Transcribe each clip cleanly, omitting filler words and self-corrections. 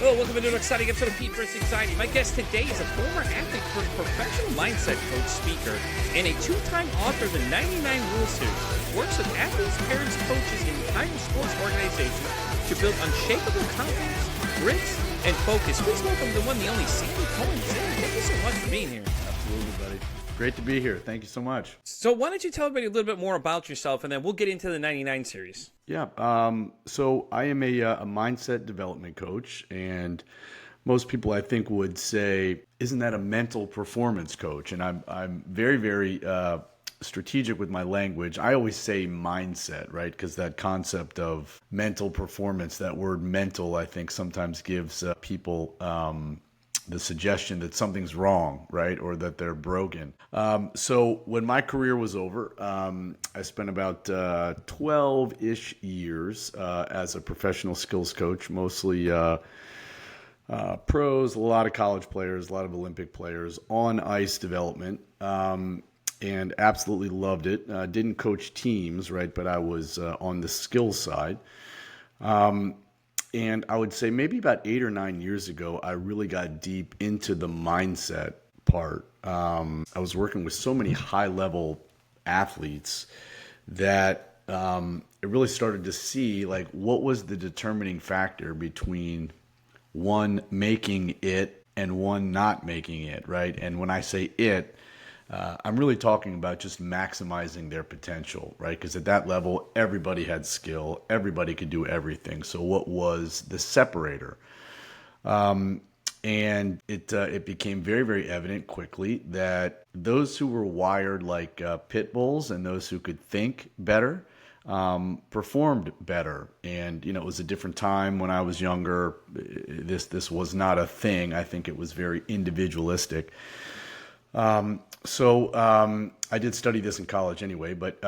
Hello, welcome to an exciting episode of Pete vs. Anxiety. My guest today is a former athlete, professional mindset coach, speaker, and a two-time author of the 99 Rule Series. Works with athletes, parents, coaches, and entire sports organizations to build unshakable confidence, grit, and focus. Please welcome the one, the only Sandy Cohen. Sandy, thank you so much for being here. Absolutely, buddy. Great to be here. Thank you so much. So why don't you tell everybody a little bit more about yourself, and then we'll get into the 99 series. Yeah. So I am a mindset development coach, and most people I think would say, "Isn't that a mental performance coach?" And I'm very, very strategic with my language. I always say mindset, right? Because that concept of mental performance, that word "mental," I think sometimes gives people the suggestion that something's wrong, right? Or that they're broken. So when my career was over, I spent about 12-ish years as a professional skills coach, mostly pros, a lot of college players, a lot of Olympic players, on ice development, and absolutely loved it. Didn't coach teams, right? But I was on the skills side. And I would say maybe about 8 or 9 years ago, I really got deep into the mindset part. I was working with so many high-level athletes that it really started to see like what was the determining factor between one making it and one not making it, right? And when I say it, I'm really talking about just maximizing their potential, right? Because at that level, everybody had skill, everybody could do everything. So what was the separator? And it became very, very evident quickly that those who were wired like pit bulls and those who could think better performed better. And it was a different time when I was younger. This was not a thing. I think it was very individualistic. So I did study this in college anyway, but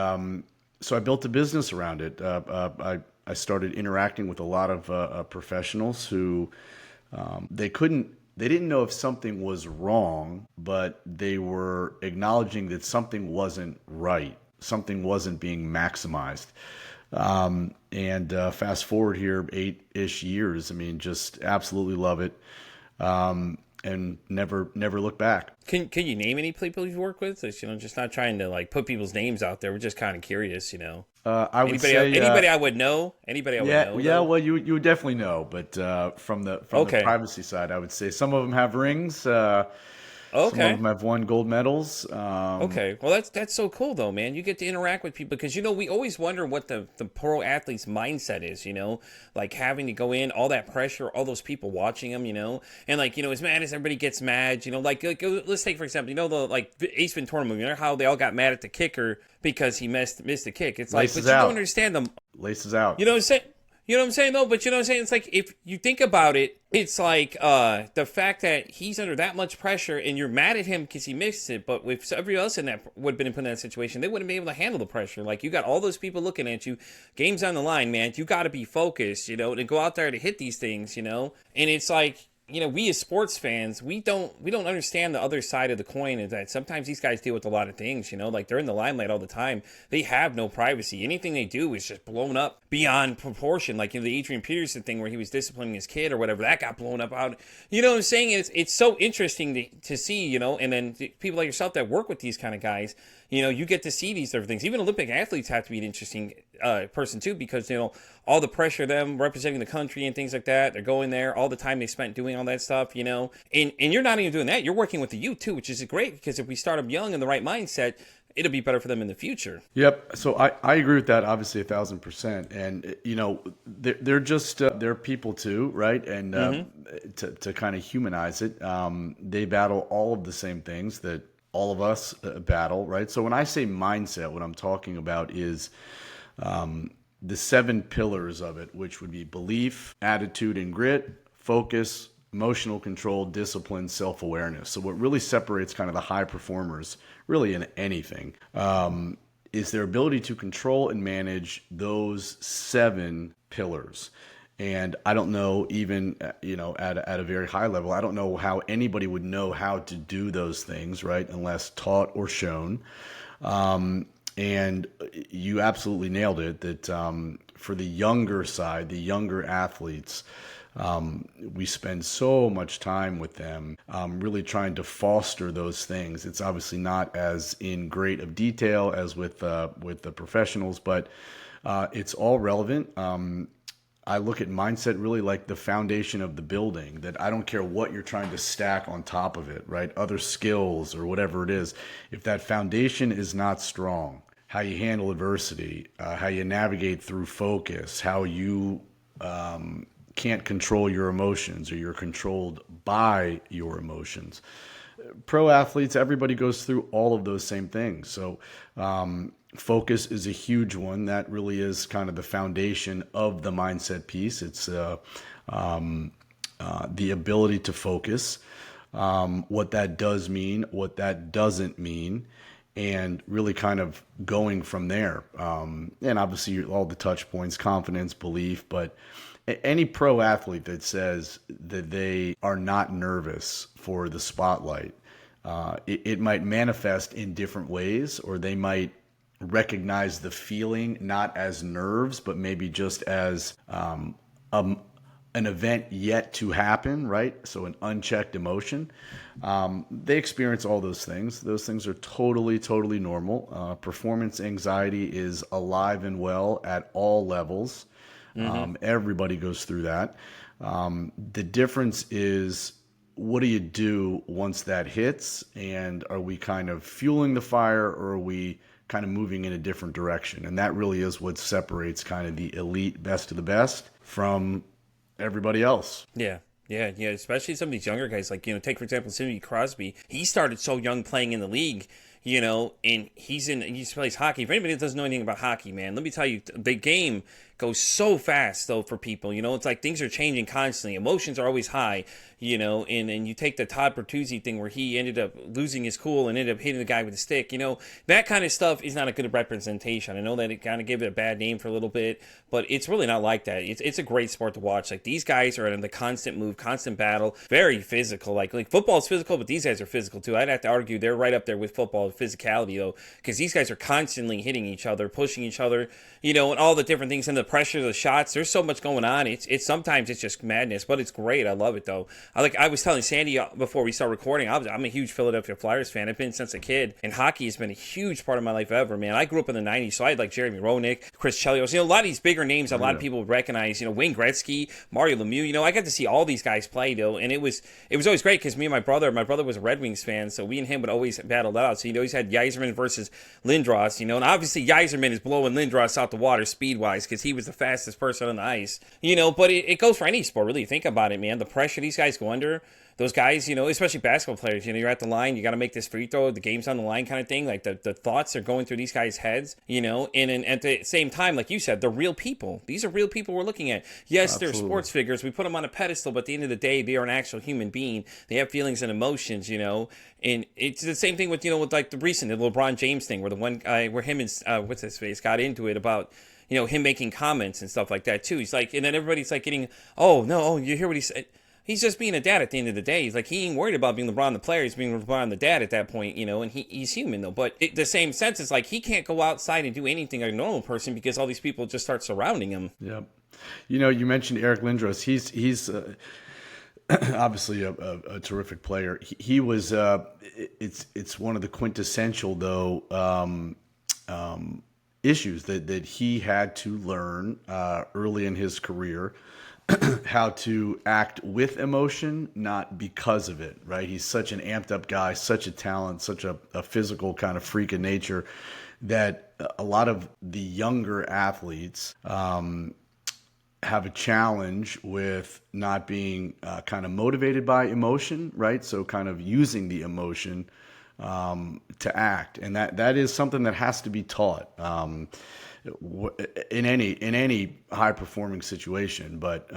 so I built a business around it. I started interacting with a lot of professionals who they didn't know if something was wrong, but they were acknowledging that something wasn't right, something wasn't being maximized. And fast forward here 8-ish years, I mean, just absolutely love it. And never look back. Can you name any people you've worked with? Just not trying to like put people's names out there. We're just kind of curious, I would say anybody I would know. Anybody I would know. Yeah. Well, you would definitely know, but from the privacy side, I would say some of them have rings. Some of them have won gold medals. Okay. Well, that's so cool, though, man. You get to interact with people because, we always wonder what the pro athlete's mindset is, like having to go in, all that pressure, all those people watching them, and like, as mad as everybody gets mad, like let's take, for example, the Ace Ventura movie, how they all got mad at the kicker because he missed the kick. It's like, but you don't understand them. Laces out. You know what I'm saying? You know what I'm saying, though? But you know what I'm saying? It's like, if you think about it, it's like the fact that he's under that much pressure and you're mad at him because he missed it. But if everybody else in that would have been put in that situation, they wouldn't be able to handle the pressure. Like, you got all those people looking at you. Game's on the line, man. You got to be focused, to go out there to hit these things, And it's like, we as sports fans, we don't understand the other side of the coin, is that sometimes these guys deal with a lot of things, like they're in the limelight all the time. They have no privacy. Anything they do is just blown up beyond proportion. Like, the Adrian Peterson thing where he was disciplining his kid or whatever, that got blown up out. You know what I'm saying? It's so interesting to see, and then people like yourself that work with these kind of guys, you get to see these different things. Even Olympic athletes have to be an interesting person too, because all the pressure, them representing the country and things like that, they're going there, all the time they spent doing all that stuff, and you're not even doing that. You're working with the youth too, which is great, because if we start them young in the right mindset, it'll be better for them in the future. Yep. So I agree with that, obviously 1,000%. And they're just they're people too, right? And to kind of humanize it, they battle all of the same things that all of us battle, right? So when I say mindset, what I'm talking about is the 7 pillars of it, which would be belief, attitude and grit, focus, emotional control, discipline, self-awareness. So what really separates kind of the high performers really in anything is their ability to control and manage those 7 pillars. And I don't know, even at a very high level, I don't know how anybody would know how to do those things, right, unless taught or shown. And you absolutely nailed it, that for the younger side, the younger athletes, We spend so much time with them, really trying to foster those things. It's obviously not as in great of detail as with the professionals, but it's all relevant. I look at mindset really like the foundation of the building, that I don't care what you're trying to stack on top of it, right? Other skills or whatever it is. If that foundation is not strong, how you handle adversity, how you navigate through focus, how you can't control your emotions or you're controlled by your emotions. Pro athletes, everybody goes through all of those same things. So, focus is a huge one. That really is kind of the foundation of the mindset piece. It's the ability to focus, what that does mean, what that doesn't mean, and really kind of going from there. And obviously all the touch points, confidence, belief, but any pro athlete that says that they are not nervous for the spotlight, it might manifest in different ways, or they might recognize the feeling not as nerves, but maybe just as an event yet to happen, right? So an unchecked emotion. They experience all those things. Those things are totally, totally normal. Performance anxiety is alive and well at all levels. Everybody goes through that. The difference is, what do you do once that hits? And are we kind of fueling the fire, or are we kind of moving in a different direction? And that really is what separates kind of the elite best of the best from everybody else. Yeah. Yeah, yeah, especially some of these younger guys. Like, take, for example, Sidney Crosby. He started so young playing in the league, and he plays hockey. If anybody doesn't know anything about hockey, man, let me tell you, the game goes so fast, though, for people. It's like things are changing constantly. Emotions are always high, and you take the Todd Bertuzzi thing where he ended up losing his cool and ended up hitting the guy with a stick. That kind of stuff is not a good representation. I know that it kind of gave it a bad name for a little bit, but it's really not like that. It's a great sport to watch. Like, these guys are in the constant move, constant battle, very physical. Like football is physical, but these guys are physical too. I'd have to argue they're right up there with football physicality, though, because these guys are constantly hitting each other, pushing each other, and all the different things, and the pressure, the shots. There's so much going on. It's sometimes it's just madness, but it's great. I love it, though. I was telling Sandy before we start recording, I'm a huge Philadelphia Flyers fan. I've been since a kid, and hockey has been a huge part of my life ever, man. I grew up in the 90s, so I had like Jeremy Roenick, Chris Chelios, a lot of these bigger names a lot of people would recognize, Wayne Gretzky, Mario Lemieux. I got to see all these guys play, though, and it was always great because me and my brother was a Red Wings fan, so we and him would always battle it out. So, always had Yzerman versus Lindros, and obviously Yzerman is blowing Lindros out the water speed-wise because he was the fastest person on the ice, but it goes for any sport, really. Think about it, man. The pressure these guys go under, those guys, especially basketball players, you're at the line, you got to make this free throw, the game's on the line kind of thing. Like, the thoughts are going through these guys' heads, and at the same time, like you said, they're real people. These are real people we're looking at. Yes, Absolutely. They're sports figures. We put them on a pedestal, but at the end of the day, they are an actual human being. They have feelings and emotions, and it's the same thing with, with like the LeBron James thing, where the one guy, where him and, what's his face, got into it about, him making comments and stuff like that, too. He's like, and then everybody's like getting, oh, no, you hear what he said? He's just being a dad at the end of the day. He's like, he ain't worried about being LeBron the player. He's being LeBron the dad at that point, and he's human, though. But the same sense is like, he can't go outside and do anything like a normal person because all these people just start surrounding him. Yep. You mentioned Eric Lindros. He's obviously a terrific player. He was, it's one of the quintessential, though, issues that he had to learn early in his career, how to act with emotion, not because of it, right? He's such an amped up guy, such a talent, such a physical kind of freak of nature, that a lot of the younger athletes have a challenge with not being kind of motivated by emotion, right? So kind of using the emotion to act, and that is something that has to be taught in any high performing situation. But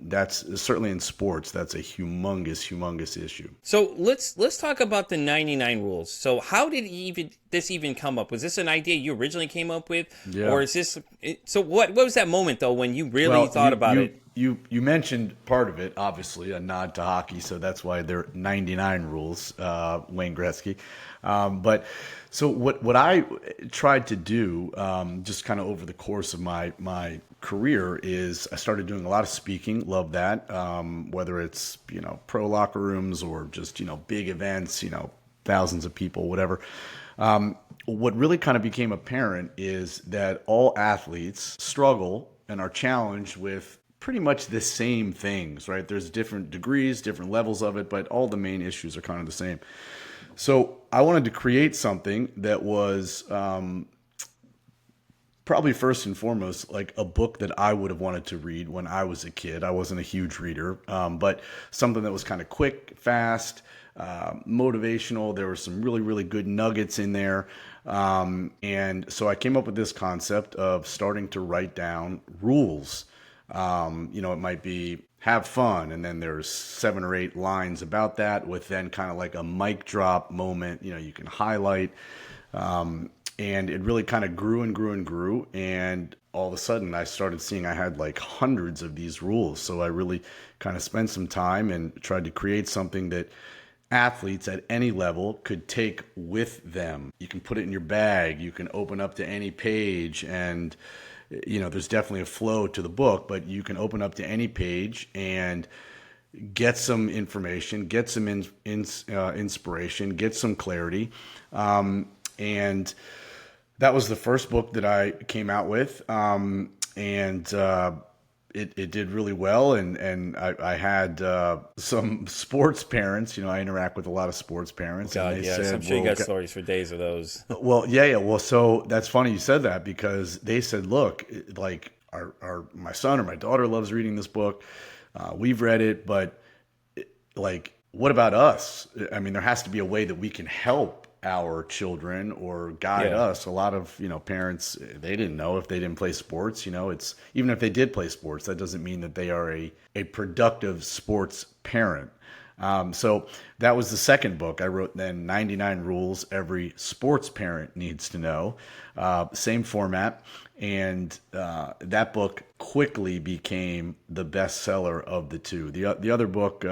that's certainly in sports. That's a humongous issue. So let's talk about the 99 rules. So how did this even come up? Was this an idea you originally came up with, or is this? So what was that moment though when you really thought about it? You mentioned part of it, obviously, a nod to hockey, so that's why there are 99 rules, Wayne Gretzky. But so what I tried to do, just kind of over the course of my career is I started doing a lot of speaking. Love that. Whether it's, pro locker rooms or just, big events, thousands of people, whatever. What really kind of became apparent is that all athletes struggle and are challenged with pretty much the same things, right? There's different degrees, different levels of it, but all the main issues are kind of the same. So I wanted to create something that was probably first and foremost like a book that I would have wanted to read when I was a kid. I wasn't a huge reader, but something that was kind of quick, fast, motivational. There were some really, really good nuggets in there. And so I came up with this concept of starting to write down rules. It might be have fun, and then there's 7 or 8 lines about that with then kind of like a mic drop moment, you can highlight. And it really kind of grew and grew and grew. And all of a sudden I started seeing I had like hundreds of these rules. So I really kind of spent some time and tried to create something that athletes at any level could take with them. You can put it in your bag, you can open up to any page, and there's definitely a flow to the book, but you can open up to any page and get some information, get some inspiration, get some clarity. And that was the first book that I came out with. It did really well. And I had some sports parents, I interact with a lot of sports parents. God, and they yes, said, I'm sure you got stories for days of those. Well, yeah. Well, so that's funny you said that, because they said, look, like my son or my daughter loves reading this book. We've read it, but like, what about us? I mean, there has to be a way that we can help our children or guide us. A lot of, parents, they didn't know if they didn't play sports. It's even if they did play sports, that doesn't mean that they are a productive sports parent. So that was the second book. I wrote then 99 rules every sports parent needs to know. Same format. And that book quickly became the bestseller of the two. The other book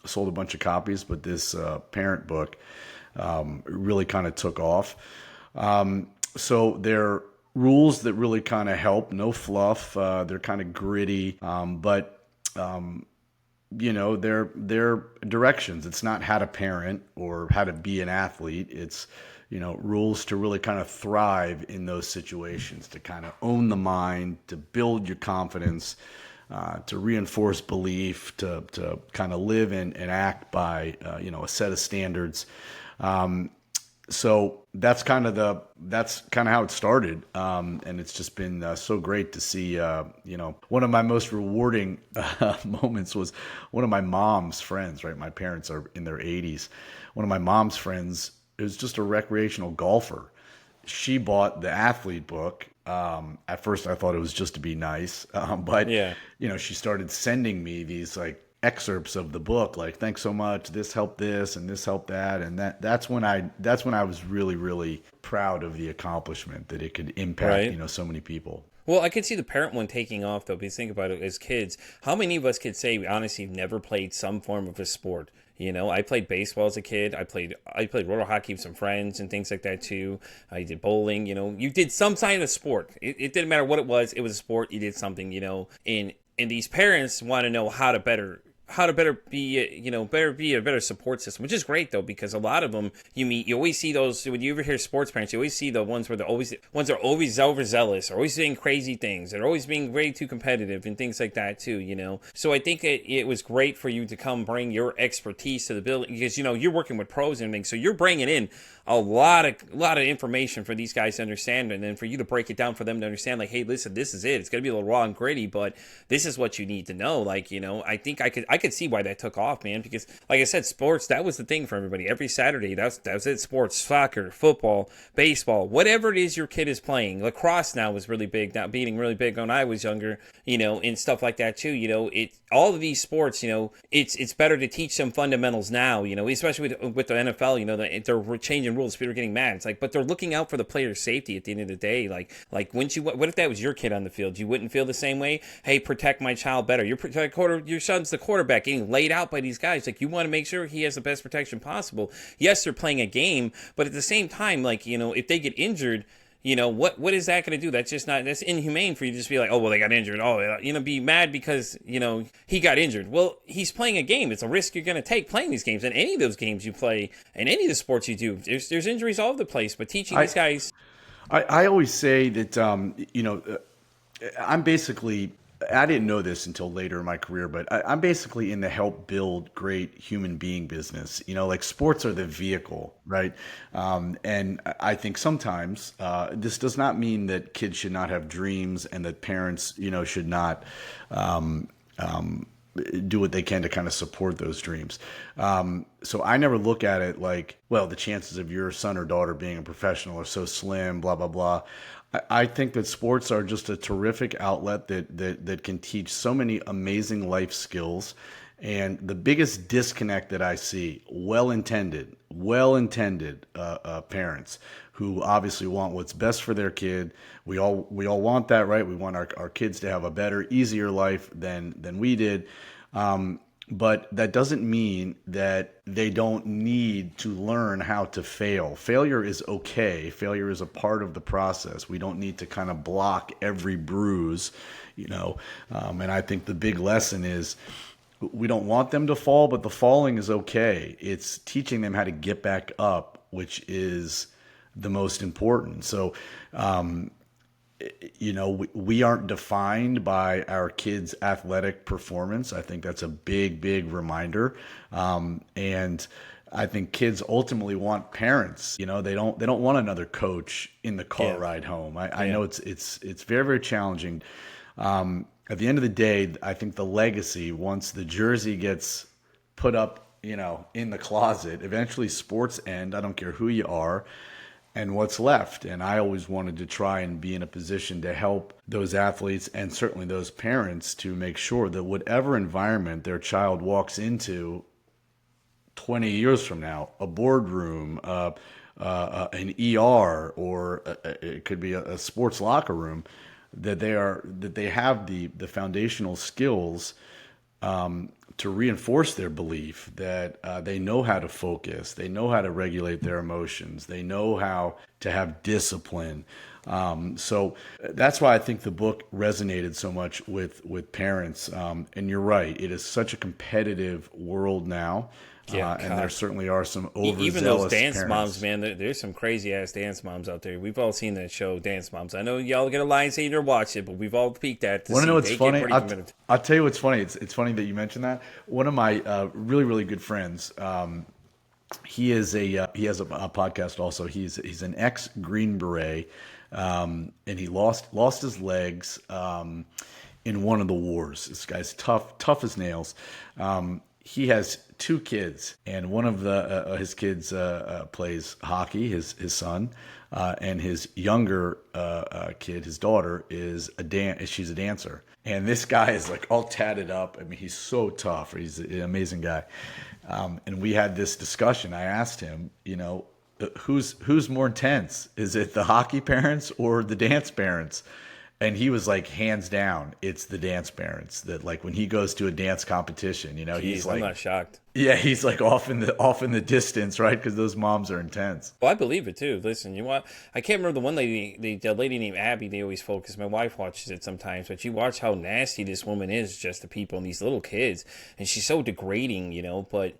sold a bunch of copies, but this parent book really kind of took off. So they're rules that really kind of help, no fluff. They're kind of gritty, but they're directions. It's not how to parent or how to be an athlete. It's, rules to really kind of thrive in those situations, to kind of own the mind, to build your confidence, to reinforce belief, to kind of live and act by, a set of standards. So that's kind of how it started. And it's just been so great to see, one of my most rewarding moments was one of my mom's friends, right? My parents are in their 80s. One of my mom's friends is just a recreational golfer. She bought the athlete book. At first I thought it was just to be nice. But Yeah. She started sending me these like excerpts of the book, like, thanks so much, this helped this and this helped that. And that's when I was really, really proud of the accomplishment, that it could impact, Right. so many people. Well, I could see the parent one taking off, though, because think about it, as kids, how many of us could say we honestly never played some form of a sport? I played baseball as a kid. I played roller hockey with some friends and things like that too. I did bowling. You did some kind of sport. It didn't matter what it was a sport. You did something. And these parents want to know how to better be a better support system, which is great though, because a lot of them you always see those when you ever hear sports parents, you always see the ones where they're always overzealous, or always doing crazy things, they're always being way too competitive and things like that too. So I think it was great for you to come bring your expertise to the building, because you're working with pros and things, so you're bringing in a lot of information for these guys to understand, and then for you to break it down for them to understand, like, hey, listen, this is it. It's gonna be a little raw and gritty, but this is what you need to know. Like, I think I could see why that took off, man, because like I said, sports, that was the thing for everybody. Every Saturday, that's it. Sports, soccer, football, baseball, whatever it is your kid is playing. Lacrosse now was really big, now being really big when I was younger, and stuff like that too. All of these sports, it's better to teach them fundamentals now, especially with the NFL, they're changing rules, people are getting mad. It's like, but they're looking out for the player's safety at the end of the day. Like what if that was your kid on the field? You wouldn't feel the same way? Hey, protect my child better. Your son's the quarterback getting laid out by these guys. Like, you want to make sure he has the best protection possible. Yes, they're playing a game, but at the same time, like, if they get injured, what is that going to do? That's just not, that's inhumane for you to just be like, oh, well, they got injured. Oh, be mad because, he got injured. Well, he's playing a game. It's a risk you're going to take playing these games. And any of those games you play and any of the sports you do, there's injuries all over the place. But teaching these guys. I always say that, I'm basically, I didn't know this until later in my career, but I'm basically in the help build great human being business. Like sports are the vehicle, right? And I think sometimes this does not mean that kids should not have dreams and that parents, should not do what they can to kind of support those dreams. So I never look at it like, well, the chances of your son or daughter being a professional are so slim, blah, blah, blah. I think that sports are just a terrific outlet that can teach so many amazing life skills. And the biggest disconnect that I see, well-intended parents who obviously want what's best for their kid. We all want that, right? We want our kids to have a better, easier life than we did. But that doesn't mean that they don't need to learn how to fail. Failure is okay. Failure is a part of the process. We don't need to kind of block every bruise, And I think the big lesson is we don't want them to fall, but the falling is okay. It's teaching them how to get back up, which is the most important. So, we aren't defined by our kids' athletic performance. I think that's a big, big reminder. And I think kids ultimately want parents. They don't want another coach in the car ride home. I know it's very, very challenging. At the end of the day, I think the legacy, once the jersey gets put up, in the closet, eventually sports end. I don't care who you are. And what's left. And I always wanted to try and be in a position to help those athletes and certainly those parents to make sure that whatever environment their child walks into 20 years from now, a boardroom, an ER, or it could be a sports locker room, that they have the foundational skills to reinforce their belief that they know how to focus, they know how to regulate their emotions, they know how to have discipline. So that's why I think the book resonated so much with parents. And you're right, it is such a competitive world now. And there certainly are some overzealous even those dance parents. moms, man. There's some crazy ass dance moms out there. We've all seen that show, Dance Moms. I know y'all get a lie and say you never watched it, but we've all peeked at. Want to know what's funny? I'll tell you what's funny. It's funny that you mentioned that. One of my really, really good friends. He has a podcast also. He's an ex Green Beret, and he lost his legs in one of the wars. This guy's tough as nails. He has two kids, and one of his kids plays hockey. His son, and his younger kid, his daughter, she's a dancer. And this guy is like all tatted up. I mean, he's so tough. He's an amazing guy. And we had this discussion. I asked him, who's more intense? Is it the hockey parents or the dance parents? And he was like, hands down, it's the dance parents. That like when he goes to a dance competition, he's like, I'm not shocked. Yeah, he's like off in the distance, right? Because those moms are intense. Well, I believe it too. Listen, I can't remember the one lady, the lady named Abby. They always focus. My wife watches it sometimes, but you watch how nasty this woman is just to people and these little kids, and she's so degrading, But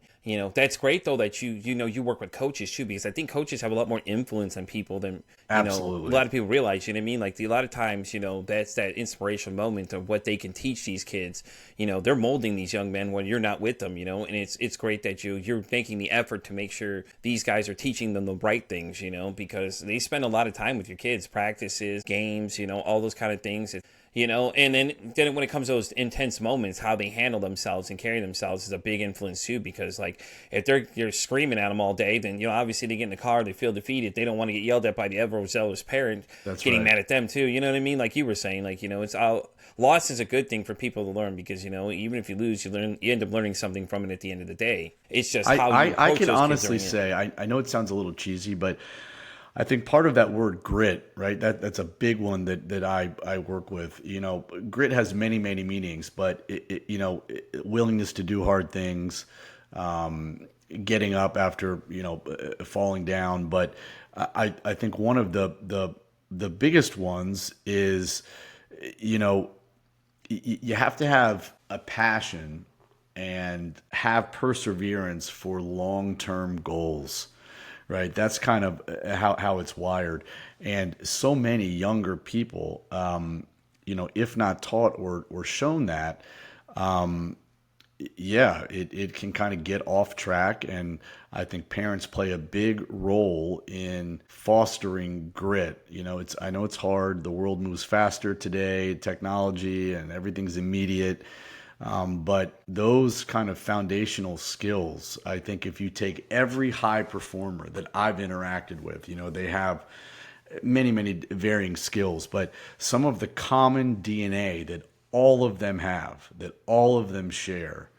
that's great though that you work with coaches too, because I think coaches have a lot more influence on people than Absolutely. a lot of people realize. You know what I mean? Like a lot of times, that's that inspirational moment of what they can teach these kids. They're molding these young men when you're not with them. And it's great that you're making the effort to make sure these guys are teaching them the right things. Because they spend a lot of time with your kids, practices, games, all those kind of things. And then when it comes to those intense moments, how they handle themselves and carry themselves is a big influence too. Because like if you're screaming at them all day, then obviously they get in the car, they feel defeated, they don't want to get yelled at by the overzealous parent. That's getting right. mad at them too. You know what I mean? Like you were saying, like it's all. Loss is a good thing for people to learn because even if you lose, you end up learning something from it at the end of the day. It's just how you approach I can those honestly kids say I know it sounds a little cheesy, but I think part of that word grit, right? That's a big one that I work with. Grit has many, many meanings, but willingness to do hard things, getting up after falling down. But I think one of the the biggest ones is, you know, you have to have a passion and have perseverance for long-term goals, right? That's kind of how it's wired. And so many younger people, if not taught or shown that, yeah, it can kind of get off track. And I think parents play a big role in fostering grit. I know it's hard. The world moves faster today, technology and everything's immediate. But those kind of foundational skills, I think if you take every high performer that I've interacted with, they have many, many varying skills, but some of the common DNA that all of them have, that all of them share,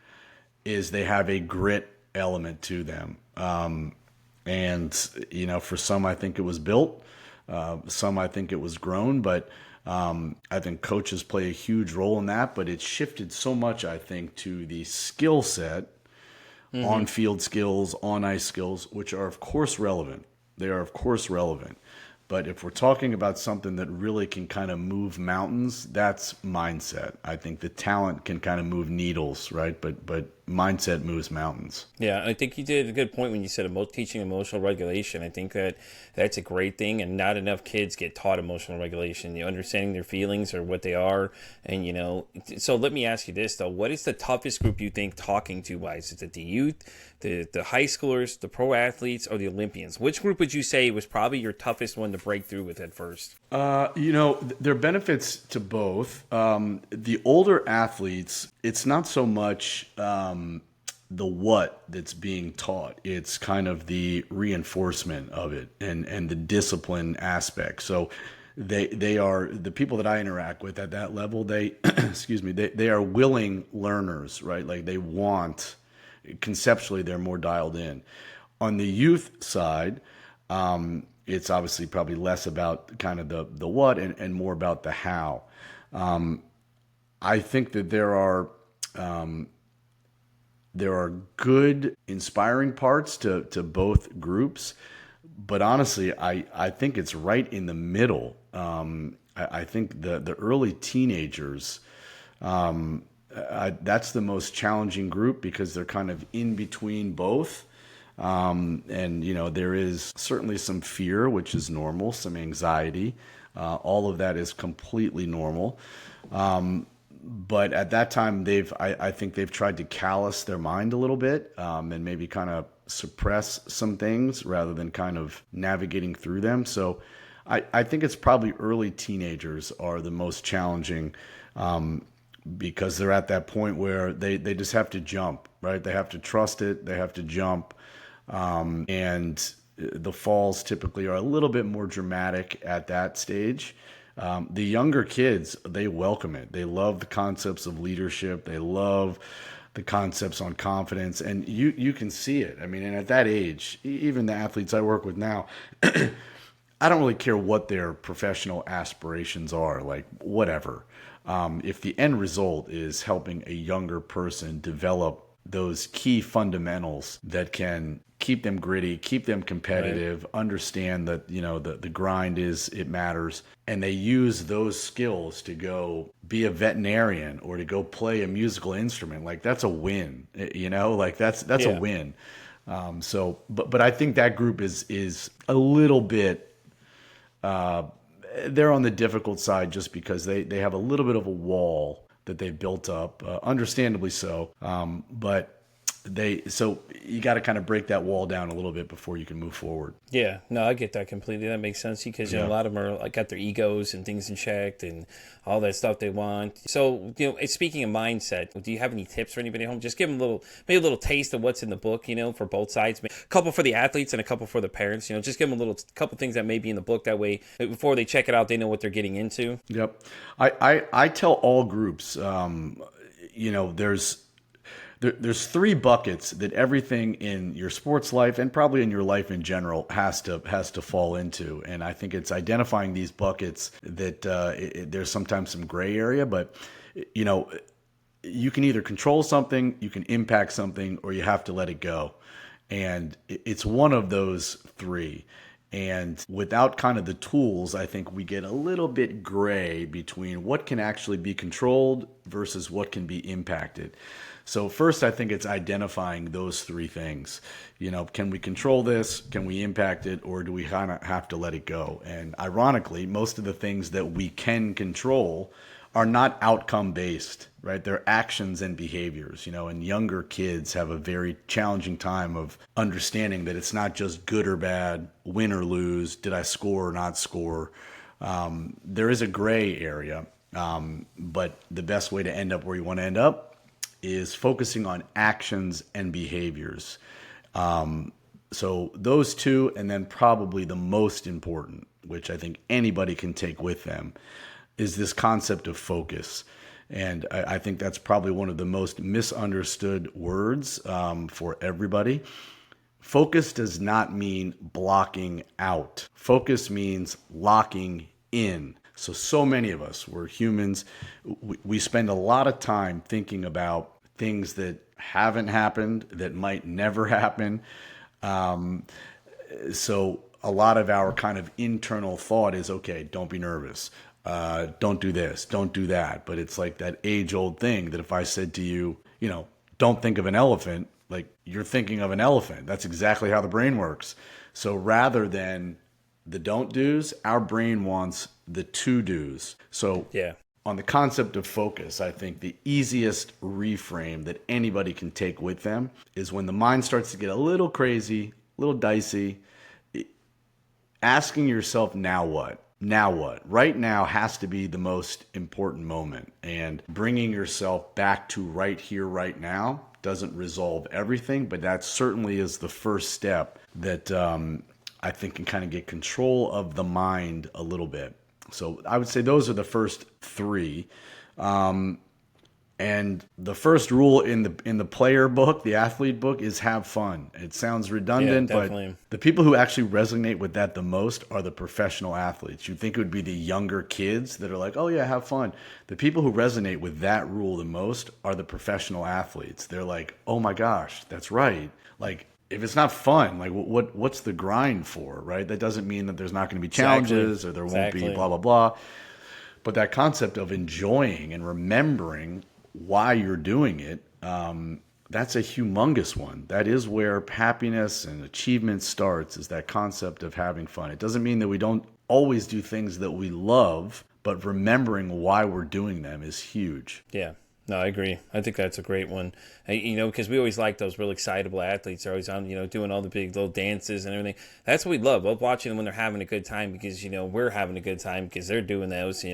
is they have a grit element to them. And for some, I think it was built. Some, I think it was grown, but I think coaches play a huge role in that. But it's shifted so much, I think, to the skill set, on field skills, on ice skills, which are, of course, relevant. They are, of course, relevant. But if we're talking about something that really can kind of move mountains, that's mindset. I think the talent can kind of move needles, right? But mindset moves mountains. Yeah, I think you did a good point when you said teaching emotional regulation. I think that's a great thing, and not enough kids get taught emotional regulation, understanding their feelings or what they are. And, so let me ask you this, though. What is the toughest group you think talking to wise? Is it the youth, the high schoolers, the pro athletes, or the Olympians? Which group would you say was probably your toughest one to break through with at first? There are benefits to both. The older athletes, it's not so much the what that's being taught. It's kind of the reinforcement of it and the discipline aspect. So they are the people that I interact with at that level. They excuse me. They are willing learners, right? Like they want, conceptually, they're more dialed in. On the youth side, it's obviously probably less about kind of the what and more about the how. I think that there are good, inspiring parts to both groups, but honestly, I think it's right in the middle. I think the early teenagers, that's the most challenging group because they're kind of in between both. And there is certainly some fear, which is normal, some anxiety. All of that is completely normal. But at that time, I think they've tried to callous their mind a little bit, and maybe kind of suppress some things rather than kind of navigating through them. So I think it's probably early teenagers are the most challenging, because they're at that point where they just have to jump, right? They have to trust it. They have to jump. And the falls typically are a little bit more dramatic at that stage. The younger kids, they welcome it. They love the concepts of leadership. They love the concepts on confidence. And you can see it. I mean, and at that age, even the athletes I work with now, I don't really care what their professional aspirations are, like whatever. If the end result is helping a younger person develop those key fundamentals that can keep them gritty, keep them competitive, right, understand that, the grind it matters. And they use those skills to go be a veterinarian or to go play a musical instrument. Like that's a win, like that's a win. But I think that group is a little bit, they're on the difficult side just because they have a little bit of a wall that they've built up, understandably so. But so you got to kind of break that wall down a little bit before you can move forward. Yeah, no, I get that completely. That makes sense because a lot of them are got their egos and things in check and all that stuff they want. So speaking of mindset, do you have any tips for anybody at home? Just give them maybe a little taste of what's in the book, for both sides. A couple for the athletes and a couple for the parents. Just give them a couple things that may be in the book. That way, before they check it out, they know what they're getting into. Yep, I tell all groups, there's three buckets that everything in your sports life and probably in your life in general has to fall into. And I think it's identifying these buckets that there's sometimes some gray area, but you can either control something, you can impact something, or you have to let it go. And it's one of those three. And without kind of the tools, I think we get a little bit gray between what can actually be controlled versus what can be impacted. So first, I think it's identifying those three things. Can we control this? Can we impact it? Or do we kind of have to let it go? And ironically, most of the things that we can control are not outcome based, right? They're actions and behaviors, and younger kids have a very challenging time of understanding that it's not just good or bad, win or lose, did I score or not score? There is a gray area, but the best way to end up where you want to end up is focusing on actions and behaviors. So those two, and then probably the most important, which I think anybody can take with them, is this concept of focus. And I think that's probably one of the most misunderstood words for everybody. Focus does not mean blocking out. Focus means locking in. So many of us, we're humans, we spend a lot of time thinking about things that haven't happened, that might never happen. So a lot of our kind of internal thought is, okay, don't be nervous. Don't do this, don't do that. But it's like that age-old thing that if I said to you, don't think of an elephant, like you're thinking of an elephant. That's exactly how the brain works. So rather than the don't do's, our brain wants the to do's. So Yeah. on the concept of focus, I think the easiest reframe that anybody can take with them is when the mind starts to get a little crazy, a little dicey, asking yourself, now what? Now what? Right now has to be the most important moment. And bringing yourself back to right here, right now doesn't resolve everything, but that certainly is the first step that I think can kind of get control of the mind a little bit. So I would say those are the first three. And the first rule in the player book, the athlete book, is have fun. It sounds redundant, Yeah, but definitely. the people who actually resonate with that the most are the professional athletes. You'd think it would be the younger kids that are like, oh yeah, have fun. The people who resonate with that rule the most are the professional athletes. They're like, oh my gosh, that's right. Like, if it's not fun, like what's the grind for, right? That doesn't mean that there's not going to be challenges or there won't be blah, blah, blah. But that concept of enjoying and remembering why you're doing it, that's a humongous one. That is where happiness and achievement starts, is that concept of having fun. It doesn't mean that we don't always do things that we love, but remembering why we're doing them is huge. Yeah. No, I agree. I think that's a great one. Because we always like those real excitable athletes. They're always on, doing all the big little dances and everything. That's what we love. Love watching them when they're having a good time because, we're having a good time because they're doing those,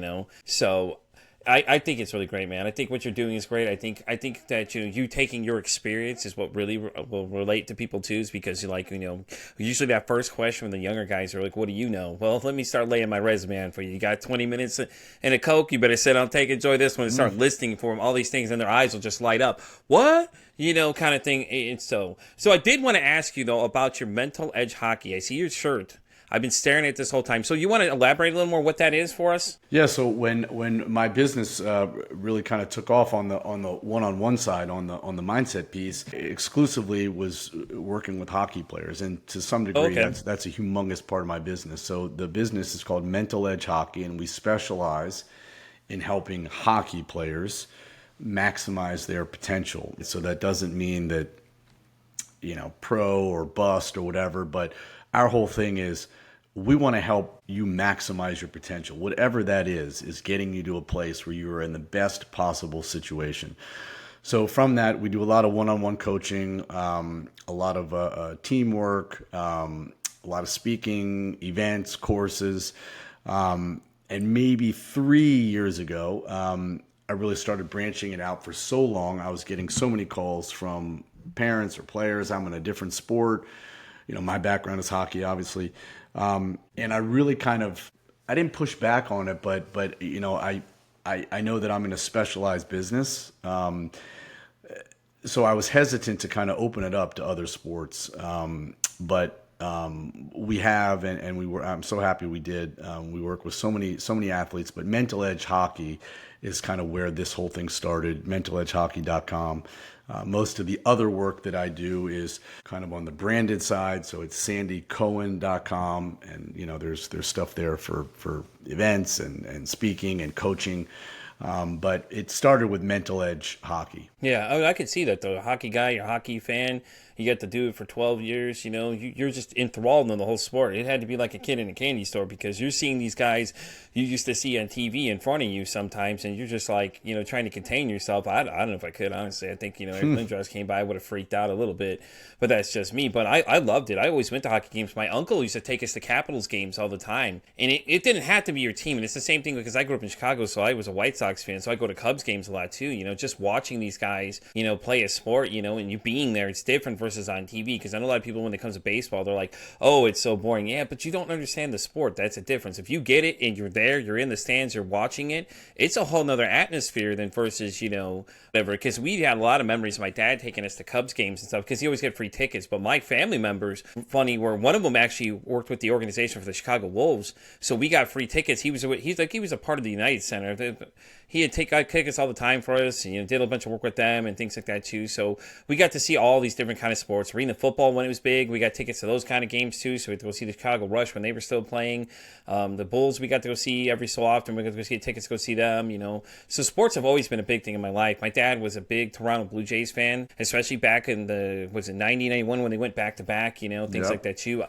So I think it's really great, man. I think what you're doing is great. I think that you taking your experience is what really will relate to people too, is because usually that first question when the younger guys are like, "What do you know?" Well, let me start laying my resume on for you. You got 20 minutes and a Coke. You better sit down, enjoy this one, and start listing for them all these things, and their eyes will just light up. What? Kind of thing. And so I did want to ask you though about your mental edge hockey. I see your shirt. I've been staring at this whole time. So you want to elaborate a little more what that is for us? Yeah. So when my business really kind of took off on the one-on-one side, on the mindset piece, exclusively was working with hockey players, and to some degree, that's a humongous part of my business. So the business is called Mental Edge Hockey, and we specialize in helping hockey players maximize their potential. So that doesn't mean that pro or bust or whatever, but our whole thing is, we want to help you maximize your potential. Whatever that is getting you to a place where you are in the best possible situation. So from that, we do a lot of one-on-one coaching, a lot of teamwork, a lot of speaking, events, courses. And maybe 3 years ago, I really started branching it out. For so long, I was getting so many calls from parents or players. I'm in a different sport. My background is hockey, obviously. And I really I didn't push back on it, but I know that I'm in a specialized business. So I was hesitant to kind of open it up to other sports. But we have, and I'm so happy we did. We work with so many athletes, but Mental Edge Hockey is kind of where this whole thing started, mentaledgehockey.com. Most of the other work that I do is kind of on the branded side, so it's sandycohen.com, and there's stuff there for events and speaking and coaching. But it started with Mental Edge Hockey. Yeah, I could see that though. A hockey guy, you're a hockey fan. You got to do it for 12 years. You're just enthralled in the whole sport. It had to be like a kid in a candy store because you're seeing these guys you used to see on TV in front of you sometimes, and you're just like, trying to contain yourself. I don't know if I could, honestly. I think, Eric Lindros came by, I would have freaked out a little bit, but that's just me. But I loved it. I always went to hockey games. My uncle used to take us to Capitals games all the time, and it didn't have to be your team. And it's the same thing because I grew up in Chicago, so I was a White Sox fan, so I go to Cubs games a lot too. Just watching these guys, play a sport, and you being there, it's different versus on TV. Because I know a lot of people when it comes to baseball, they're like, oh, it's so boring. Yeah, but you don't understand the sport. That's a difference. If you get it and you're there, you're in the stands, you're watching it, it's a whole nother atmosphere than versus, whatever. Because we had a lot of memories of my dad taking us to Cubs games and stuff because he always get free tickets. But my family members, funny, were one of them actually worked with the organization for the Chicago Wolves, so we got free tickets. He was a part of the United Center. He had got tickets all the time for us, and did a bunch of work with them and things like that too. So we got to see all these different kind of sports. Arena football when it was big, we got tickets to those kind of games too. So we had to go see the Chicago Rush when they were still playing. The Bulls we got to go see every so often. We got to go get tickets to go see them. So sports have always been a big thing in my life. My dad was a big Toronto Blue Jays fan, especially back in the 90, 91 when they went back to back. Things like that too.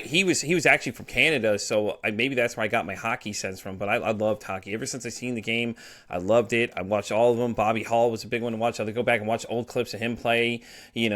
He was actually from Canada, so maybe that's where I got my hockey sense from. But I loved hockey ever since I seen the game. I loved it. I watched all of them. Bobby Hall was a big one to watch. I had to go back and watch old clips of him play, we,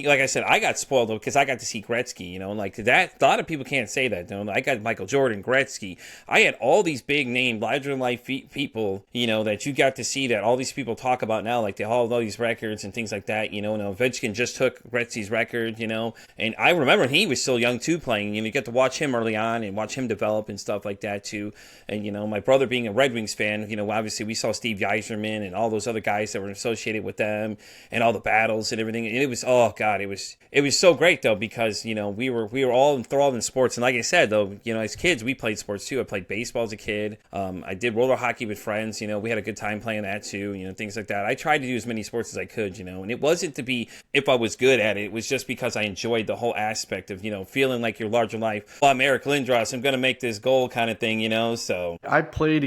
like I said, I got spoiled because I got to see Gretzky, like that. A lot of people can't say that. I got Michael Jordan, Gretzky. I had all these big name, larger than life people, that you got to see that all these people talk about now, like they all these records and things like that. Ovechkin just took Gretzky's record, and I remember he was still young too playing. You get to watch him early on and watch him develop and stuff like that too. And my brother being a Red Wings fan, obviously we saw Steve Yzerman and all those other guys that were associated with them and all the battles and everything. And it was, oh God, it was so great though, because, we were all enthralled in sports. And like I said, though, as kids, we played sports too. I played baseball as a kid. I did roller hockey with friends. We had a good time playing that too, things like that. I tried to do as many sports as I could, and it wasn't to be if I was good at it. It was just because I enjoyed the whole aspect of, feeling like you're larger life. Well, I'm Eric Lindros. I'm going to make this goal kind of thing, so. I played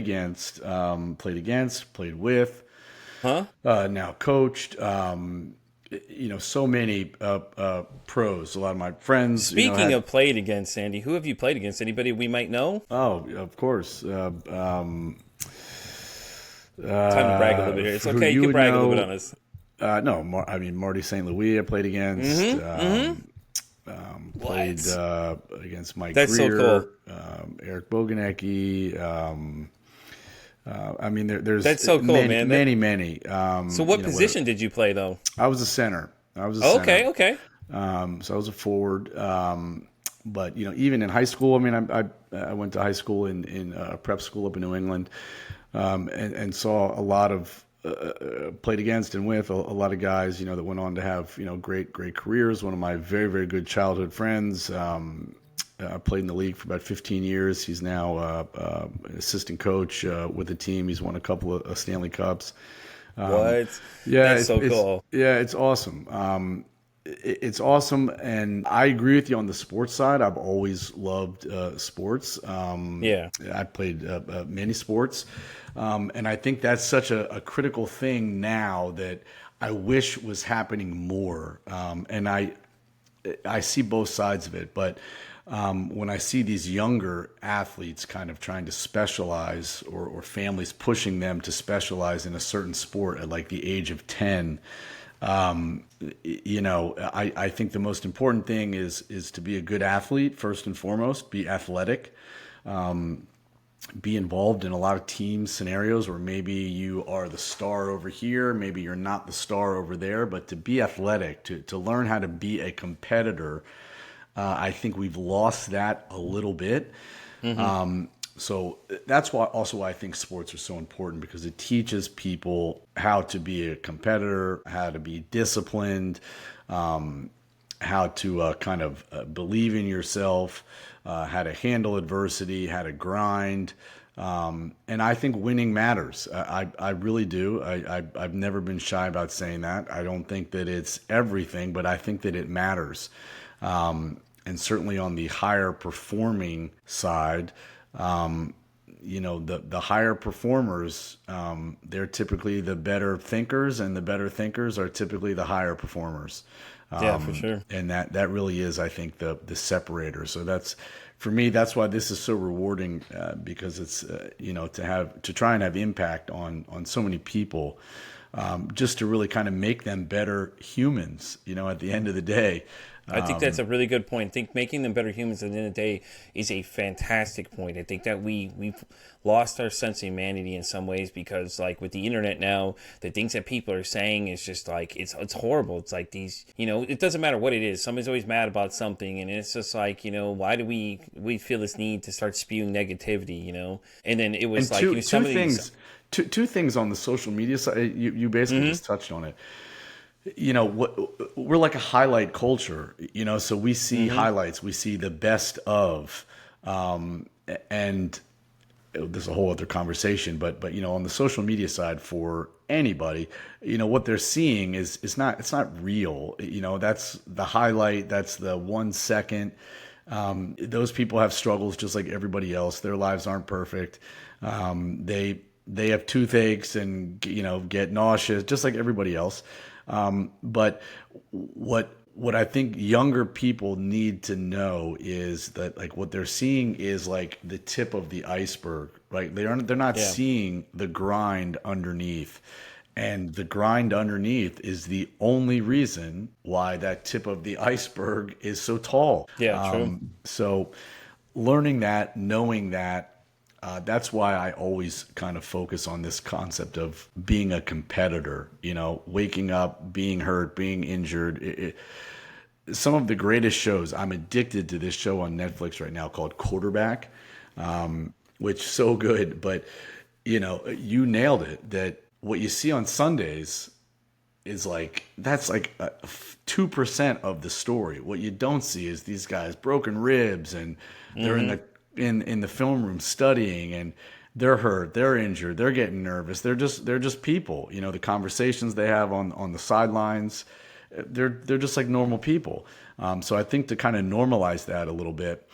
with, now coached, so many pros. A lot of my friends. Speaking of played against, Sandy, who have you played against? Anybody we might know? Oh, of course. Time to brag a little bit here. It's okay. You can brag a little bit on us. No, Marty St. Louis I played against. Played against Mike That's Greer, so cool. Eric Boganecki. There's That's so cool, man. Many. So what position did you play, though? I was a center. Okay. So I was a forward. But even in high school, I went to high school in prep school up in New England, and saw a lot of played against and with a lot of guys, that went on to have great careers. One of my very, very good childhood friends. Played in the league for about 15 years. He's now an assistant coach with the team. He's won a couple of Stanley Cups. What? Yeah, that's so cool. It's awesome. It's awesome, and I agree with you on the sports side. I've always loved sports. I played many sports, and I think that's such a critical thing now that I wish was happening more. And I see both sides of it, but when I see these younger athletes kind of trying to specialize, or families pushing them to specialize in a certain sport at like the age of 10, I think the most important thing is to be a good athlete first and foremost. Be athletic. Be involved in a lot of team scenarios where maybe you are the star over here, maybe you're not the star over there, but to be athletic, to learn how to be a competitor. I think we've lost that a little bit. Mm-hmm. So that's why I think sports are so important, because it teaches people how to be a competitor, how to be disciplined, how to kind of believe in yourself, how to handle adversity, how to grind. And I think winning matters. I really do. I've never been shy about saying that. I don't think that it's everything, but I think that it matters. And certainly on the higher performing side, the higher performers, they're typically the better thinkers, and the better thinkers are typically the higher performers. Yeah, for sure. And that really is, I think, the separator. So for me, that's why this is so rewarding, because it's to try and have impact on so many people, just to really kind of make them better humans. At the end of the day. I think that's a really good point. I think making them better humans at the end of the day is a fantastic point. I think that we've lost our sense of humanity in some ways, because like with the internet now, the things that people are saying is just like, it's horrible. It's like these, it doesn't matter what it is. Somebody's always mad about something, and it's just like, why do we feel this need to start spewing negativity, And then it was and like, some of things, these... two things on the social media side. You basically just touched on it. We're like a highlight culture, so we see highlights, we see the best of, and there's a whole other conversation, but on the social media side for anybody, what they're seeing it's not real. That's the highlight. That's the 1 second. Those people have struggles just like everybody else. Their lives aren't perfect. They have toothaches and, get nauseous just like everybody else. But what I think younger people need to know is that, like, what they're seeing is like the tip of the iceberg, right? They're not seeing the grind underneath, and the grind underneath is the only reason why that tip of the iceberg is so tall. Yeah, true. So learning that, knowing that, that's why I always kind of focus on this concept of being a competitor, waking up, being hurt, being injured. Some of the greatest shows, I'm addicted to this show on Netflix right now called Quarterback, which is so good. But, you nailed it, that what you see on Sundays is that's like 2% of the story. What you don't see is these guys broken ribs, and they're in the film room studying, and they're hurt, they're injured, they're getting nervous. They're just people. The conversations they have on the sidelines, they're just like normal people. So I think to kind of normalize that a little bit,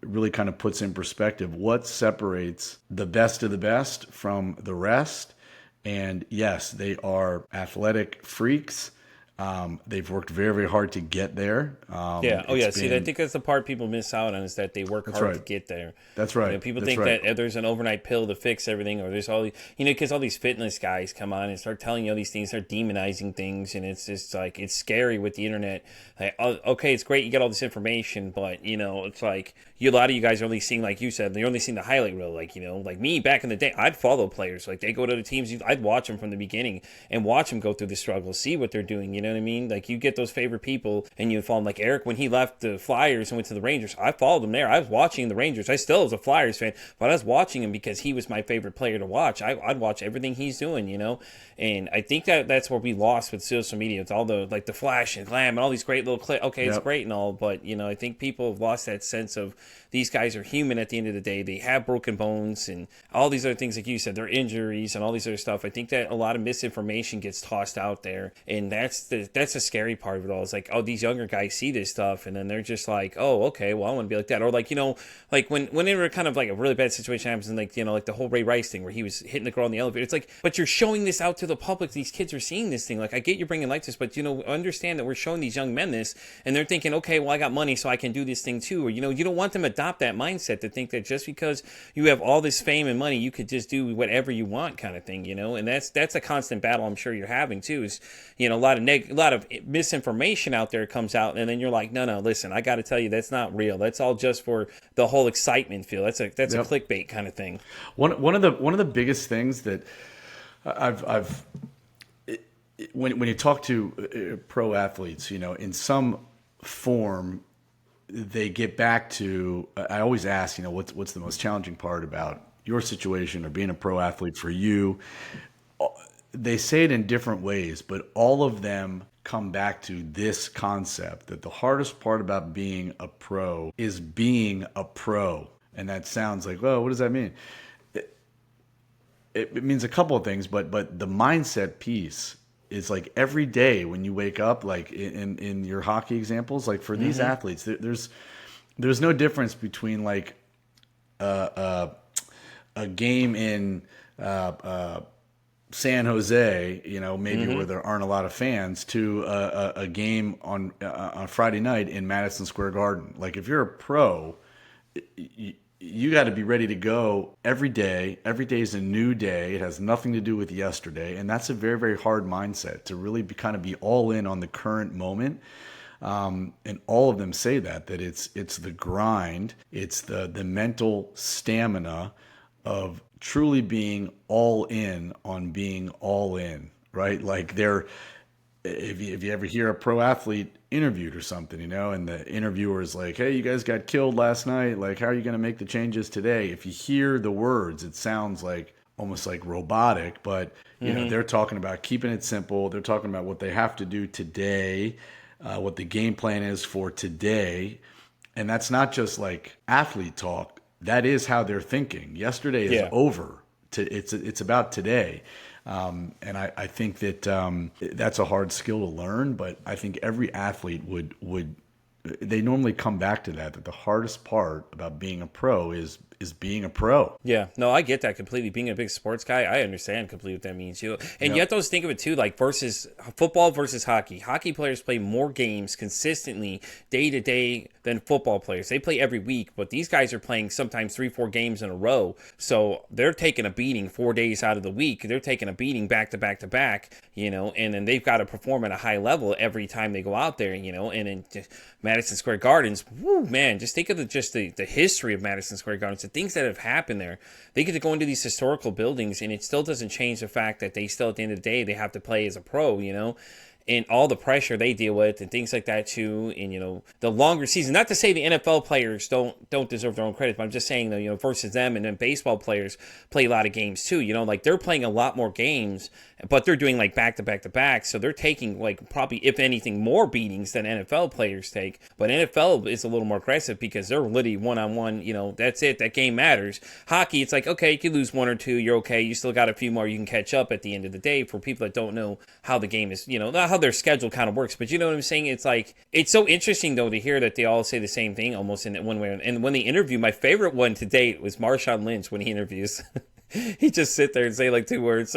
really kind of puts in perspective what separates the best of the best from the rest. And yes, they are athletic freaks. They've worked very, very hard to get there. Yeah. Oh, yeah. See, I think that's the part people miss out on, is that they work hard to get there. That's right. People think that there's an overnight pill to fix everything, or there's all these, because all these fitness guys come on and start telling you all these things, start demonizing things, and it's just like, it's scary with the internet. Like, okay, it's great you get all this information, but it's like a lot of you guys are only seeing, like you said, you're only seeing the highlight reel. Like like me back in the day, I'd follow players. Like they go to the teams, I'd watch them from the beginning and watch them go through the struggle, see what they're doing. You know what I mean? Like you get those favorite people and you follow them. Like Eric, when he left the Flyers and went to the Rangers, I followed him there. I was watching the Rangers. I still was a Flyers fan, but I was watching him because he was my favorite player to watch. I'd watch everything he's doing, And I think that's where we lost with social media. It's all the the flash and glam and all these great little clips. Okay, it's great and all, but I think people have lost that sense of these guys are human at the end of the day. They have broken bones and all these other things, like you said, their injuries and all these other stuff. I think that a lot of misinformation gets tossed out there, and that's the scary part of it all. It's like, oh, these younger guys see this stuff, and then they're just like, oh, okay, well, I want to be like that. Or like whenever kind of like a really bad situation happens, and like the whole Ray Rice thing where he was hitting the girl in the elevator. It's like, but you're showing this out to the public. These kids are seeing this thing. Like, I get you're bringing light to this, but understand that we're showing these young men this, and they're thinking, okay, well, I got money, so I can do this thing too. Or you don't want them to adopt that mindset to think that just because you have all this fame and money, you could just do whatever you want, kind of thing. And that's a constant battle I'm sure you're having too. Is a lot of misinformation out there comes out, and then you're like, no, listen, I got to tell you, that's not real. That's all just for the whole excitement feel. That's a clickbait kind of thing. One of the biggest things that I've when you talk to pro athletes, in some form, they get back to. I always ask, what's the most challenging part about your situation or being a pro athlete for you? They say it in different ways, but all of them come back to this concept that the hardest part about being a pro is being a pro. And that sounds like, well, what does that mean? it means a couple of things, but the mindset piece is like every day when you wake up, like in your hockey examples, like for these athletes, there's no difference between like a game in San Jose, maybe where there aren't a lot of fans, to a game on Friday night in Madison Square Garden. Like if you're a pro, you got to be ready to go every day. Every day is a new day. It has nothing to do with yesterday, and that's a very, very hard mindset to really kind of be all in on the current moment. And all of them say that it's the grind, it's the mental stamina of truly being all in on being all in, right? Like if you ever hear a pro athlete interviewed or something, and the interviewer is like, "Hey, you guys got killed last night. Like, how are you going to make the changes today?" If you hear the words, it sounds like almost like robotic, but they're talking about keeping it simple. They're talking about what they have to do today, what the game plan is for today. And that's not just like athlete talk. That is how they're thinking. Yesterday is over. It's about today. And I think that that's a hard skill to learn, but I think every athlete would they normally come back to that the hardest part about being a pro is being a pro. Yeah, no, I get that completely. Being a big sports guy, I understand completely what that means. And you have to think of it too, like versus football versus hockey. Hockey players play more games consistently day to day than football players. They play every week, but these guys are playing sometimes 3-4 games in a row. So they're taking a beating 4 days out of the week. They're taking a beating back to back to back, and then they've got to perform at a high level every time they go out there, and in Madison Square Gardens, whoo, man, just think of the history of Madison Square Gardens, the things that have happened there. They get to go into these historical buildings, and it still doesn't change the fact that they still, at the end of the day, they have to play as a pro, and all the pressure they deal with and things like that too. And the longer season, not to say the NFL players don't deserve their own credit, but I'm just saying though, versus them, and then baseball players play a lot of games too, like they're playing a lot more games, but they're doing like back to back to back, so they're taking like probably, if anything, more beatings than NFL players take. But NFL is a little more aggressive because they're literally one-on-one, that's it, that game matters. Hockey, it's like, okay, you can lose 1 or 2, you're okay, you still got a few more you can catch up at the end of the day. For people that don't know how the game is, not how their schedule kind of works, but you know what I'm saying? It's like, it's so interesting though to hear that they all say the same thing almost in one way. And when they interview, my favorite one to date was Marshawn Lynch. When he interviews, he just sit there and say like 2 words.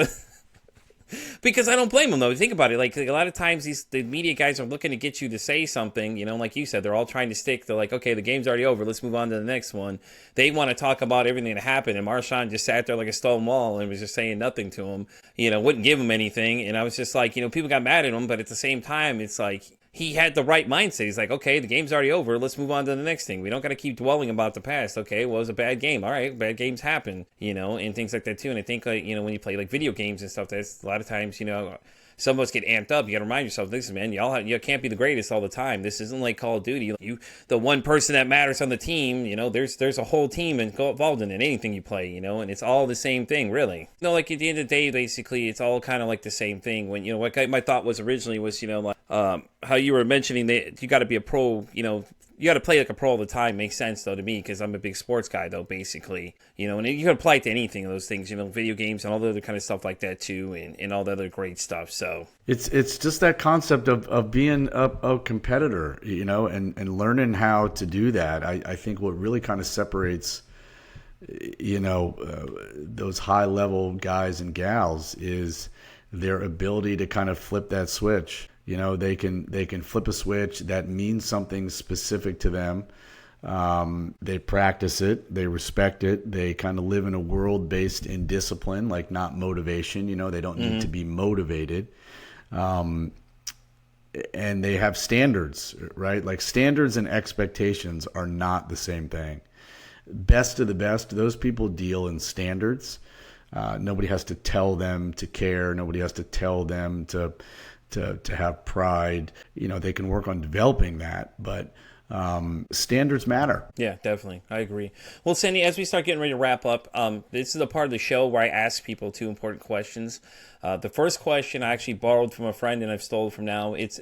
Because I don't blame them though. Think about it. Like a lot of times the media guys are looking to get you to say something, like you said, they're all trying to stick. They're like, okay, the game's already over. Let's move on to the next one. They want to talk about everything that happened. And Marshawn just sat there like a stone wall and was just saying nothing to him, wouldn't give him anything. And I was just like, people got mad at him, but at the same time, it's like, he had the right mindset. He's like, okay, the game's already over. Let's move on to the next thing. We don't got to keep dwelling about the past. Okay, well, it was a bad game. All right, bad games happen, and things like that too. And I think, like, when you play like video games and stuff, that's a lot of times, some of us get amped up. You got to remind yourself, listen, man, you can't be the greatest all the time. This isn't like Call of Duty. The one person that matters on the team, there's a whole team involved in it, anything you play, and it's all the same thing, really. Like at the end of the day, basically, it's all kind of like the same thing. When, what my thought was originally was, like, how you were mentioning that you got to be a pro, you got to play like a pro all the time. Makes sense though to me, because I'm a big sports guy though, basically, and you can apply it to anything of those things, video games and all the other kind of stuff like that too, and all the other great stuff. So it's just that concept of being a competitor, and learning how to do that. I think what really kind of separates, those high level guys and gals is their ability to kind of flip that switch. They can flip a switch that means something specific to them. They practice it, they respect it, they kind of live in a world based in discipline, like not motivation. They don't need to be motivated. And they have standards, right? Like standards and expectations are not the same thing. Best of the best, those people deal in standards. Nobody has to tell them to care. Nobody has to tell them to have pride. They can work on developing that, but standards matter. Yeah, definitely. I agree. Well, Sandy, as we start getting ready to wrap up, this is a part of the show where I ask people 2 important questions. The first question I actually borrowed from a friend and I've stolen from now. It's,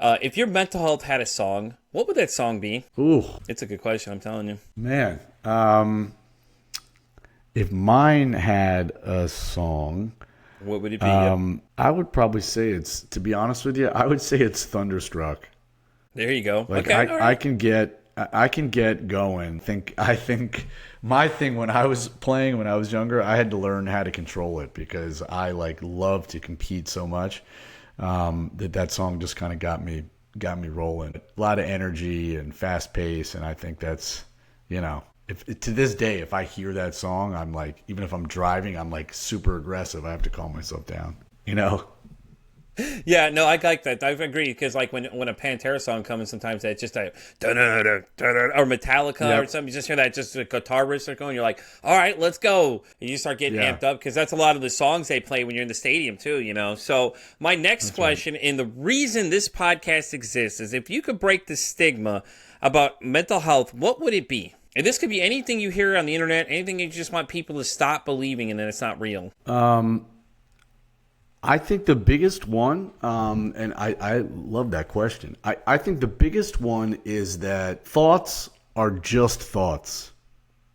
if your mental health had a song, what would that song be? Ooh. It's a good question, I'm telling you. Man. If mine had a song, What would it be? I would probably say to be honest with you, I would say it's Thunderstruck. There you go. Like Okay, all right. I can get going. I think my thing when I was playing when I was younger, I had to learn how to control it because I like love to compete so much. That song just kind of got me rolling. A lot of energy and fast pace, and I think that's, if to this day if I hear that song, I'm like, even if I'm driving, I'm like super aggressive. I have to calm myself down. You know. Yeah, no, I like that. I agree because like when a Pantera song comes, sometimes it's just a or Metallica or something. You just hear that just a guitar riff start going. You're like, all right, let's go. And you start getting amped up because that's a lot of the songs they play when you're in the stadium too. So my next question, and the reason this podcast exists, is if you could break the stigma about mental health, what would it be? And this could be anything you hear on the internet, anything you just want people to stop believing and that it's not real. I think the biggest one, and I love that question. I think the biggest one is that thoughts are just thoughts.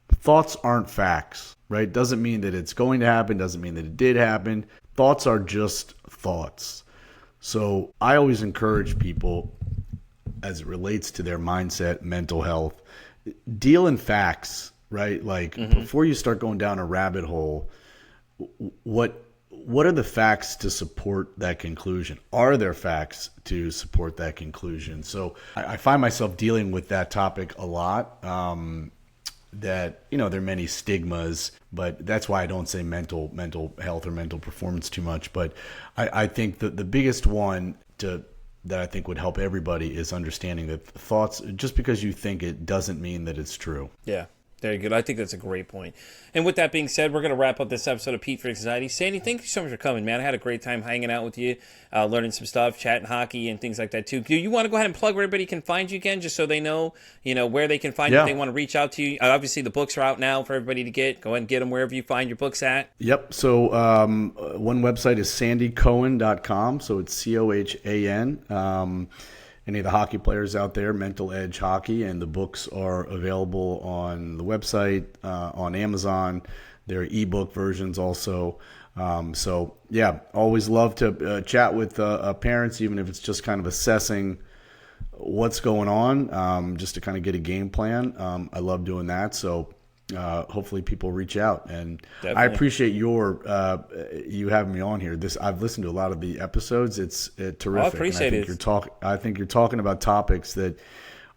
Thoughts aren't facts, right? Doesn't mean that it's going to happen, doesn't mean that it did happen. Thoughts are just thoughts. So I always encourage people, as it relates to their mindset, mental health, deal in facts, right? Like before you start going down a rabbit hole, what are the facts to support that conclusion? Are there facts to support that conclusion? So I find myself dealing with that topic a lot. That there are many stigmas, but that's why I don't say mental health or mental performance too much. But I think that the biggest one that I think would help everybody is understanding that thoughts, just because you think it, doesn't mean that it's true. Yeah. Very good. I think that's a great point. And with that being said, we're going to wrap up this episode of Pete for Anxiety. Sandy, thank you so much for coming, man. I had a great time hanging out with you, learning some stuff, chatting hockey and things like that too. Do you want to go ahead and plug where everybody can find you again, just so they know, where they can find you if they want to reach out to you? Obviously, the books are out now for everybody to get. Go ahead and get them wherever you find your books at. Yep. So one website is sandycohan.com. So it's COHAN. Any of the hockey players out there, Mental Edge Hockey, and the books are available on the website, on Amazon. There are ebook versions also. So, yeah, always love to chat with parents, even if it's just kind of assessing what's going on, just to kind of get a game plan. I love doing that. So hopefully people reach out, and definitely. I appreciate you having me on here. I've listened to a lot of the episodes. It's terrific. I appreciate it. I think you're talking about topics that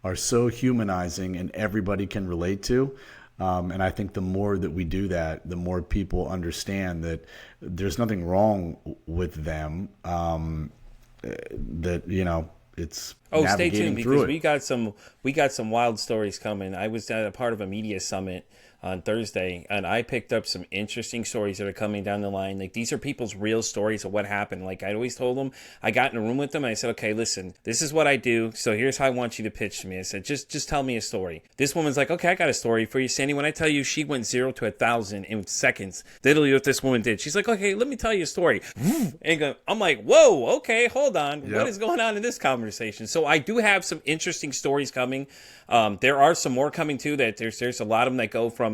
are so humanizing and everybody can relate to. And I think the more that we do that, the more people understand that there's nothing wrong with them. It's stay tuned because we got some wild stories coming. I was at a part of a media summit on Thursday, and I picked up some interesting stories that are coming down the line. Like, these are people's real stories of what happened. Like, I always told them, I got in a room with them and I said, okay, listen, this is what I do, so here's how I want you to pitch to me. I said, just tell me a story. This woman's like, okay, I got a story for you, Sandy. When I tell you she went 0 to 1,000 in seconds, literally what this woman did. She's like, okay, let me tell you a story. And I'm like, whoa, okay, hold on. Yep. What is going on in this conversation? So I do have some interesting stories coming. There are some more coming too. That there's a lot of them that go from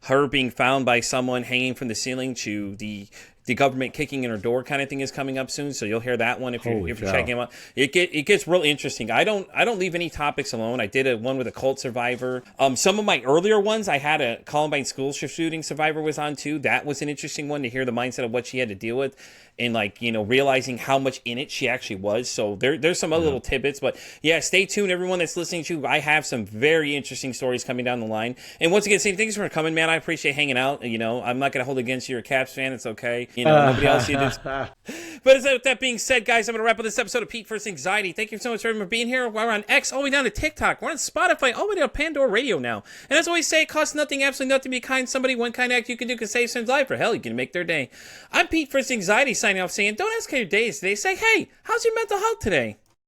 her being found by someone hanging from the ceiling to the government kicking in her door kind of thing is coming up soon. So you'll hear that one if you're checking them out. It gets real interesting. I don't leave any topics alone. I did one with a cult survivor. Some of my earlier ones, I had a Columbine school shooting survivor was on too. That was an interesting one to hear the mindset of what she had to deal with. And realizing how much in it she actually was. So there's some other little tidbits, but yeah, stay tuned, everyone that's listening to. I have some very interesting stories coming down the line. And once again, Sandy, thanks for coming, man. I appreciate hanging out. I'm not gonna hold against you. You're a Caps fan. It's okay. Nobody else you do. But with that being said, guys, I'm gonna wrap up this episode of Pete vs. Anxiety. Thank you so much for being here. We're on X, all the way down to TikTok. We're on Spotify, all the way down to Pandora Radio now. And as I always say, it costs nothing, absolutely nothing to be kind to somebody. One kind act you can do can save someone's life, or hell, you can make their day. I'm Pete vs. Anxiety, signing off saying, don't ask how your day is today. Say, hey, how's your mental health today?